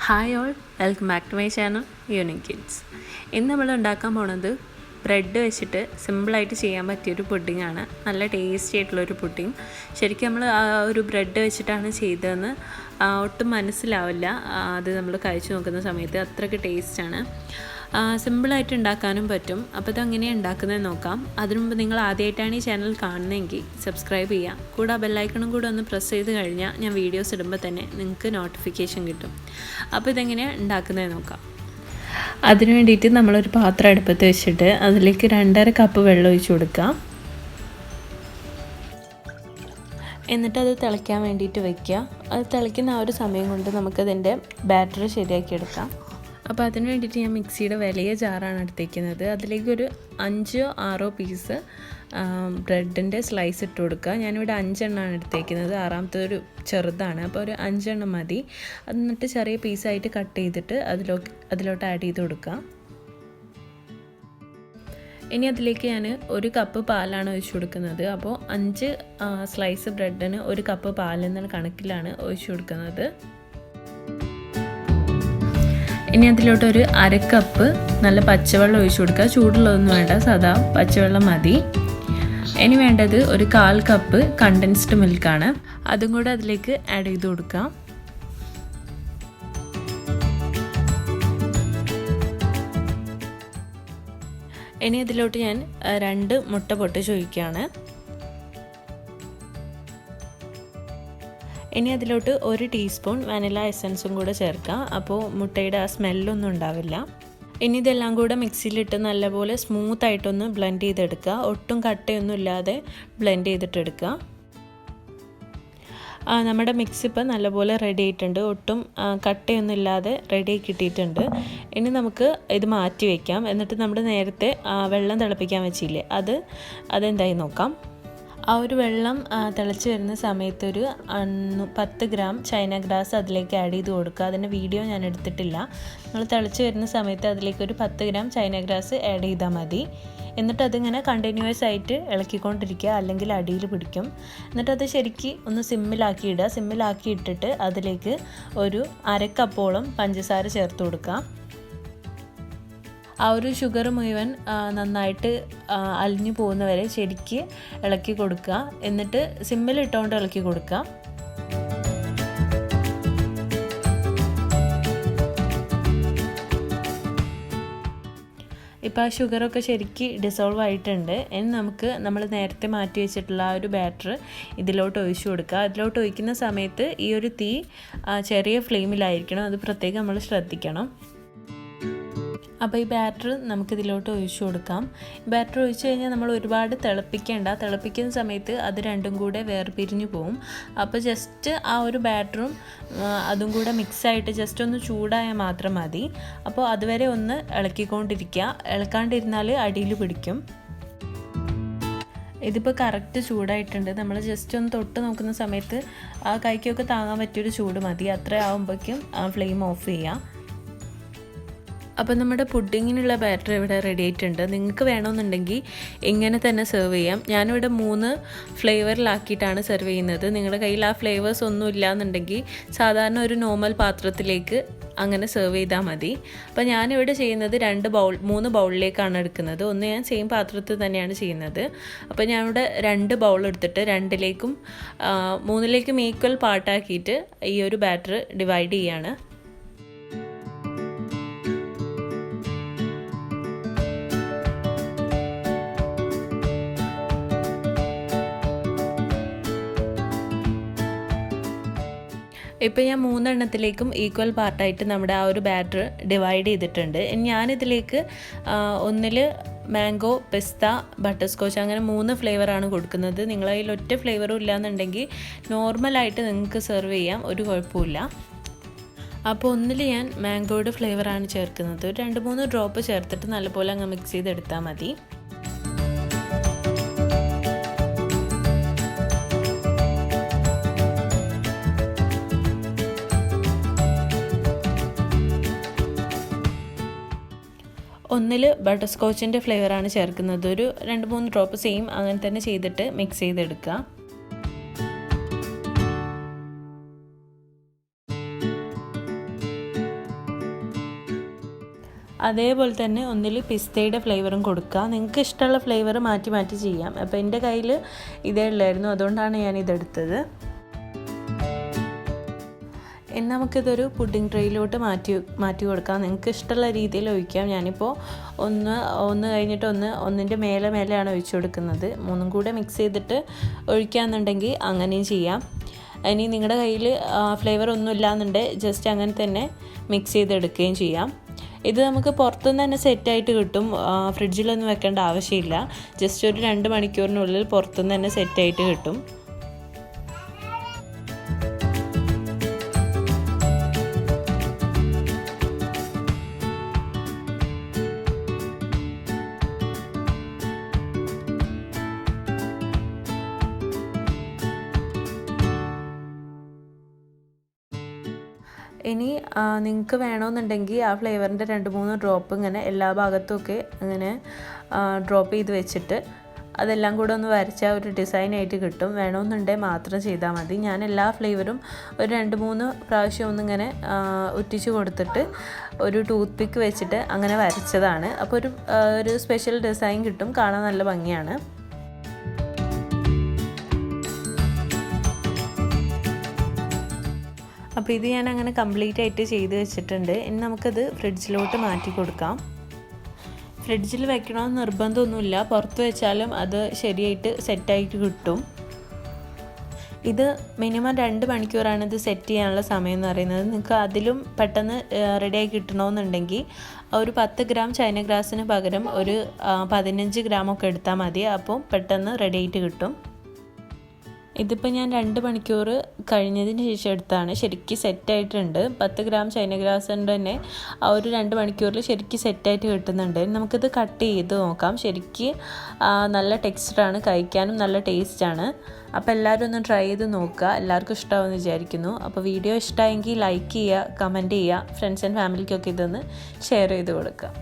Hi all, welcome back to my channel unique kids. ഇന്ന് നമ്മൾ ഉണ്ടാക്കാൻ പോണത് ബ്രെഡ് വെച്ചിട്ട് സിമ്പിളായിട്ട് ചെയ്യാൻ പറ്റിയൊരു പുഡിങ്ങാണ്. നല്ല ടേസ്റ്റി ആയിട്ടുള്ളൊരു പുഡിങ്. ശരിക്കും നമ്മൾ ആ ഒരു ബ്രെഡ് വെച്ചിട്ടാണ് ചെയ്തതെന്ന് ഒട്ടും മനസ്സിലാവില്ല. അത് നമ്മൾ കഴിച്ചു നോക്കുന്ന സമയത്ത് അത്രയ്ക്ക് ടേസ്റ്റാണ്. സിമ്പിളായിട്ട് ഉണ്ടാക്കാനും പറ്റും. അപ്പോൾ ഇതെങ്ങനെയാണ് ഉണ്ടാക്കുന്നത് നോക്കാം. അതിനു മുമ്പ് നിങ്ങൾ ആദ്യമായിട്ടാണ് ഈ ചാനൽ കാണുന്നതെങ്കിൽ സബ്സ്ക്രൈബ് ചെയ്യാം. കൂടെ ബെല്ലൈക്കണും കൂടെ ഒന്ന് പ്രസ് ചെയ്ത് കഴിഞ്ഞാൽ ഞാൻ വീഡിയോസ് ഇടുമ്പോൾ തന്നെ നിങ്ങൾക്ക് നോട്ടിഫിക്കേഷൻ കിട്ടും. അപ്പോൾ ഇതെങ്ങനെയാണ് ഉണ്ടാക്കുന്നത് നോക്കാം. അതിനു വേണ്ടിയിട്ട് നമ്മളൊരു പാത്രം അടുപ്പത്ത് വെച്ചിട്ട് അതിലേക്ക് 2.5 കപ്പ് വെള്ളം ഒഴിച്ച് കൊടുക്കാം. എന്നിട്ട് അത് തിളയ്ക്കാൻ വേണ്ടിയിട്ട് വയ്ക്കുക. അത് തിളയ്ക്കുന്ന ആ ഒരു സമയം കൊണ്ട് നമുക്കതിൻ്റെ ബാറ്റർ ശരിയാക്കിയെടുക്കാം. അപ്പോൾ അതിന് വേണ്ടിയിട്ട് ഞാൻ മിക്സിയുടെ വലിയ ജാറാണ് എടുത്തേക്കുന്നത്. അതിലേക്കൊരു 5-6 പീസ് ബ്രെഡിൻ്റെ സ്ലൈസ് ഇട്ട് കൊടുക്കുക. ഞാനിവിടെ 5 എണ്ണമാണ് എടുത്തേക്കുന്നത്. 6ാമത്തെ ഒരു ചെറുതാണ്, അപ്പോൾ ഒരു 5 എണ്ണം മതി. എന്നിട്ട് ചെറിയ പീസായിട്ട് കട്ട് ചെയ്തിട്ട് അതിലോട്ട് ആഡ് ചെയ്ത് കൊടുക്കുക. ഇനി അതിലേക്ക് ഞാൻ 1 കപ്പ് പാലാണ് ഒഴിച്ചു കൊടുക്കുന്നത്. അപ്പോൾ 5 സ്ലൈസ് ബ്രെഡിന് 1 കപ്പ് പാലെന്ന കണക്കിലാണ് ഒഴിച്ചു കൊടുക്കുന്നത്. ഇനി അതിലോട്ട് ഒരു 1/2 കപ്പ് നല്ല പച്ചവെള്ളം ഒഴിച്ചു കൊടുക്കുക. ചൂടുള്ളതൊന്നും വേണ്ട, സാധാ പച്ചവെള്ളം മതി. ഇനി വേണ്ടത് ഒരു 1/4 കപ്പ് കണ്ടൻസ്ഡ് മിൽക്കാണ്. അതും കൂടെ അതിലേക്ക് ആഡ് ചെയ്ത് കൊടുക്കാം. ഇനി അതിലോട്ട് ഞാൻ 2 മുട്ട പൊട്ടിച്ച് ഒഴിക്കുകയാണ്. ഇനി അതിലോട്ട് 1 ടീസ്പൂൺ വാനില എസൻസും കൂടെ ചേർക്കാം. അപ്പോൾ മുട്ടയുടെ ആ സ്മെല്ലൊന്നും ഉണ്ടാവില്ല. ഇനി ഇതെല്ലാം കൂടെ മിക്സിയിലിട്ട് നല്ലപോലെ സ്മൂത്തായിട്ടൊന്ന് ബ്ലെൻഡ് ചെയ്തെടുക്കുക. ഒട്ടും കട്ടയൊന്നും ഇല്ലാതെ ബ്ലെൻഡ് ചെയ്തിട്ടെടുക്കുക. നമ്മുടെ മിക്സ് ഇപ്പം നല്ലപോലെ റെഡി ആയിട്ടുണ്ട്. ഒട്ടും കട്ടയൊന്നും ഇല്ലാതെ റെഡി ആയി കിട്ടിയിട്ടുണ്ട്. ഇനി നമുക്ക് ഇത് മാറ്റി വയ്ക്കാം. എന്നിട്ട് നമ്മൾ നേരത്തെ വെള്ളം തിളപ്പിക്കാൻ വെച്ചില്ലേ, അതെന്തായി നോക്കാം. ആ ഒരു വെള്ളം തിളച്ച് വരുന്ന സമയത്ത് ഒരു 10 ഗ്രാം ചൈന ഗ്രാസ് അതിലേക്ക് ആഡ് ചെയ്ത് കൊടുക്കുക. അതിൻ്റെ വീഡിയോ ഞാൻ എടുത്തിട്ടില്ല. നമ്മൾ തിളച്ച് വരുന്ന സമയത്ത് അതിലേക്ക് ഒരു 10 ഗ്രാം ചൈന ഗ്രാസ് ആഡ് ചെയ്താൽ മതി. എന്നിട്ട് അതിങ്ങനെ കണ്ടിന്യൂസ് ആയിട്ട് ഇളക്കിക്കൊണ്ടിരിക്കുക, അല്ലെങ്കിൽ അടിയിൽ പിടിക്കും. എന്നിട്ട് അത് ശരിക്ക് ഒന്ന് സിമ്മിലാക്കി ഇടുക. സിമ്മിലാക്കി ഇട്ടിട്ട് അതിലേക്ക് ഒരു 1/2 കപ്പോളം പഞ്ചസാര ചേർത്ത് കൊടുക്കുക. ആ ഒരു ഷുഗർ മുഴുവൻ നന്നായിട്ട് അലിഞ്ഞു പോകുന്നവരെ ശരിക്ക് ഇളക്കി കൊടുക്കുക. എന്നിട്ട് സിമ്മിലിട്ടുകൊണ്ട് ഇളക്കി കൊടുക്കുക. ഇപ്പോൾ ആ ഷുഗറൊക്കെ ശരിക്ക് ഡിസോൾവ് ആയിട്ടുണ്ട്. ഇനി നമുക്ക് നമ്മൾ നേരത്തെ മാറ്റി വെച്ചിട്ടുള്ള ആ ഒരു ബാറ്റർ ഇതിലോട്ട് ഒഴിച്ചു കൊടുക്കുക. അതിലോട്ട് ഒഴിക്കുന്ന സമയത്ത് ഈ ഒരു തീ ചെറിയ ഫ്ലെയിമിലായിരിക്കണം. അത് പ്രത്യേകം നമ്മൾ ശ്രദ്ധിക്കണം. അപ്പോൾ ഈ ബാറ്റർ നമുക്കിതിലോട്ട് ഒഴിച്ചു കൊടുക്കാം. ബാറ്റർ ഒഴിച്ചു കഴിഞ്ഞാൽ നമ്മൾ ഒരുപാട് തിളപ്പിക്കേണ്ട. തിളപ്പിക്കുന്ന സമയത്ത് അത് രണ്ടും കൂടെ വേർപിരിഞ്ഞു പോവും. അപ്പോൾ ജസ്റ്റ് ആ ഒരു ബാറ്ററും അതും കൂടെ മിക്സായിട്ട് ജസ്റ്റ് ഒന്ന് ചൂടായാൽ മാത്രം മതി. അപ്പോൾ അതുവരെ ഒന്ന് ഇളക്കിക്കൊണ്ടിരിക്കുക. ഇളക്കാണ്ടിരുന്നാൽ അടിയിൽ പിടിക്കും. ഇതിപ്പോൾ കറക്റ്റ് ചൂടായിട്ടുണ്ട്. നമ്മൾ ജസ്റ്റ് ഒന്ന് തൊട്ട് നോക്കുന്ന സമയത്ത് ആ കൈക്കൊക്കെ താങ്ങാൻ പറ്റിയൊരു ചൂട് മതി. അത്ര ആകുമ്പോഴേക്കും ഫ്ലെയിം ഓഫ് ചെയ്യാം. അപ്പോൾ നമ്മുടെ പുഡിങ്ങിനുള്ള ബാറ്റർ ഇവിടെ റെഡി ആയിട്ടുണ്ട്. നിങ്ങൾക്ക് വേണമെന്നുണ്ടെങ്കിൽ ഇങ്ങനെ തന്നെ സെർവ് ചെയ്യാം. ഞാനിവിടെ 3 ഫ്ലേവറിലാക്കിയിട്ടാണ് സെർവ് ചെയ്യുന്നത്. നിങ്ങളുടെ കയ്യിൽ ആ ഫ്ലേവേഴ്സ് ഒന്നും ഇല്ലയെന്നുണ്ടെങ്കിൽ സാധാരണ ഒരു നോർമൽ പാത്രത്തിലേക്ക് അങ്ങനെ സെർവ് ചെയ്താൽ മതി. അപ്പോൾ ഞാനിവിടെ ചെയ്യുന്നത് 3 ബൗളിലേക്കാണ് എടുക്കുന്നത്. ഒന്ന് ഞാൻ സെയിം പാത്രത്തിൽ തന്നെയാണ് ചെയ്യുന്നത്. അപ്പോൾ ഞാനിവിടെ 2 ബൗൾ എടുത്തിട്ട് 2ലേക്കും 3ലേക്കും ഈക്വൽ പാർട്ടാക്കിയിട്ട് ഈ ഒരു ബാറ്റർ ഡിവൈഡ് ചെയ്യാണ്. ഇപ്പോൾ ഞാൻ 3 എണ്ണത്തിലേക്കും ഈക്വൽ പാർട്ടായിട്ട് നമ്മുടെ ആ ഒരു ബാറ്റർ ഡിവൈഡ് ചെയ്തിട്ടുണ്ട്. ഞാനിതിലേക്ക് 1 മാംഗോ, പിസ്ത, ബട്ടർ സ്കോച്ച് അങ്ങനെ 3 ഫ്ലേവറാണ് കൊടുക്കുന്നത്. നിങ്ങളതിൽ ഒറ്റ ഫ്ലേവറും ഇല്ലയെന്നുണ്ടെങ്കിൽ നോർമലായിട്ട് നിങ്ങൾക്ക് സെർവ് ചെയ്യാം, ഒരു കുഴപ്പമില്ല. അപ്പോൾ 1 ഞാൻ മാംഗോയുടെ ഫ്ലേവറാണ് ചേർക്കുന്നത്. ഒരു 2-3 ഡ്രോപ്പ് ചേർത്തിട്ട് നല്ലപോലെ അങ്ങ് മിക്സ് ചെയ്തെടുത്താൽ മതി. ഒന്നിൽ ബട്ടർ സ്കോച്ചിൻ്റെ ഫ്ലേവറാണ് ചേർക്കുന്നത്. ഒരു 2-3 ഡ്രോപ്പ് സെയിം അങ്ങനെ തന്നെ ചെയ്തിട്ട് മിക്സ് ചെയ്തെടുക്കുക. അതേപോലെ തന്നെ ഒന്നിൽ പിസ്തയുടെ ഫ്ലേവറും കൊടുക്കുക. നിങ്ങൾക്ക് ഇഷ്ടമുള്ള ഫ്ലേവർ മാറ്റി മാറ്റി ചെയ്യാം. അപ്പോൾ എൻ്റെ കയ്യിൽ ഇതേ ഉള്ളായിരുന്നു, അതുകൊണ്ടാണ് ഞാനിതെടുത്തത്. ഇനി നമുക്കിതൊരു പുഡിംഗ് ട്രേയിലോട്ട് മാറ്റി കൊടുക്കാം. നിങ്ങൾക്ക് ഇഷ്ടമുള്ള രീതിയിൽ ഒഴിക്കാം. ഞാനിപ്പോൾ ഒന്ന് കഴിഞ്ഞിട്ട് ഒന്നിൻ്റെ മേലെയാണ് ഒഴിച്ചു കൊടുക്കുന്നത്. മൂന്നും കൂടെ മിക്സ് ചെയ്തിട്ട് ഒഴിക്കാമെന്നുണ്ടെങ്കിൽ അങ്ങനെയും ചെയ്യാം. ഇനി നിങ്ങളുടെ കയ്യിൽ ഫ്ലേവർ ഒന്നും ഇല്ലാന്നുണ്ടെങ്കിൽ ജസ്റ്റ് അങ്ങനെ തന്നെ മിക്സ് ചെയ്തെടുക്കുകയും ചെയ്യാം. ഇത് നമുക്ക് പുറത്തുനിന്ന് തന്നെ സെറ്റായിട്ട് കിട്ടും. ഫ്രിഡ്ജിലൊന്നും വെക്കേണ്ട ആവശ്യമില്ല. ജസ്റ്റ് ഒരു 2 മണിക്കൂറിനുള്ളിൽ പുറത്തുനിന്ന് തന്നെ സെറ്റായിട്ട് കിട്ടും. ഇനി നിങ്ങൾക്ക് വേണമെന്നുണ്ടെങ്കിൽ ആ ഫ്ലേവറിൻ്റെ 2-3 ഡ്രോപ്പ് ഇങ്ങനെ എല്ലാ ഭാഗത്തുമൊക്കെ ഇങ്ങനെ ഡ്രോപ്പ് ചെയ്ത് വെച്ചിട്ട് അതെല്ലാം കൂടെ ഒന്ന് വരച്ചാൽ ഒരു ഡിസൈനായിട്ട് കിട്ടും. വേണമെന്നുണ്ടെങ്കിൽ മാത്രം ചെയ്താൽ മതി. ഞാൻ എല്ലാ ഫ്ലേവറും ഒരു 2-3 പ്രാവശ്യം ഒന്നിങ്ങനെ ഒറ്റിച്ച് കൊടുത്തിട്ട് ഒരു ടൂത്ത് പിക്ക് വെച്ചിട്ട് അങ്ങനെ വരച്ചതാണ്. അപ്പോൾ ഒരു സ്പെഷ്യൽ ഡിസൈൻ കിട്ടും, കാണാൻ നല്ല ഭംഗിയാണ്. അപ്പോൾ ഇത് ഞാൻ അങ്ങനെ കംപ്ലീറ്റ് ആയിട്ട് ചെയ്ത് വെച്ചിട്ടുണ്ട്. ഇനി നമുക്കത് ഫ്രിഡ്ജിലോട്ട് മാറ്റി കൊടുക്കാം. ഫ്രിഡ്ജിൽ വെക്കണമെന്ന് നിർബന്ധമൊന്നുമില്ല, പുറത്ത് വെച്ചാലും അത് ശരിയായിട്ട് സെറ്റായിട്ട് കിട്ടും. ഇത് മിനിമം 2 മണിക്കൂറാണ് ഇത് സെറ്റ് ചെയ്യാനുള്ള സമയം എന്ന് പറയുന്നത്. നിങ്ങൾക്ക് അതിലും പെട്ടെന്ന് റെഡിയായി കിട്ടണമെന്നുണ്ടെങ്കിൽ ഒരു 10 ഗ്രാം ചൈന ഗ്രാസിന് പകരം ഒരു 15 ഗ്രാമൊക്കെ എടുത്താൽ മതി. അപ്പോൾ പെട്ടെന്ന് റെഡിയായിട്ട് കിട്ടും. ഇതിപ്പോൾ ഞാൻ 2 മണിക്കൂർ കഴിഞ്ഞതിന് ശേഷം എടുത്താണ്. ശരിക്കും സെറ്റായിട്ടുണ്ട്. 10 ഗ്രാം ചൈന ഗ്രാസ് കൊണ്ട് തന്നെ ആ ഒരു 2 മണിക്കൂറിൽ ശരിക്കും സെറ്റായിട്ട് കിട്ടുന്നുണ്ട്. നമുക്കിത് കട്ട് ചെയ്ത് നോക്കാം. ശരിക്കും നല്ല ടെക്സ്ചറാണ്, കഴിക്കാനും നല്ല ടേസ്റ്റാണ്. അപ്പോൾ എല്ലാവരും ഒന്ന് ട്രൈ ചെയ്ത് നോക്കുക. എല്ലാവർക്കും ഇഷ്ടമാവുമെന്ന് വിചാരിക്കുന്നു. അപ്പോൾ വീഡിയോ ഇഷ്ടമായെങ്കിൽ ലൈക്ക് ചെയ്യുക, കമൻറ്റ് ചെയ്യുക, ഫ്രണ്ട്സ് ആൻഡ് ഫാമിലിക്കൊക്കെ ഇതൊന്ന് ഷെയർ ചെയ്ത് കൊടുക്കുക.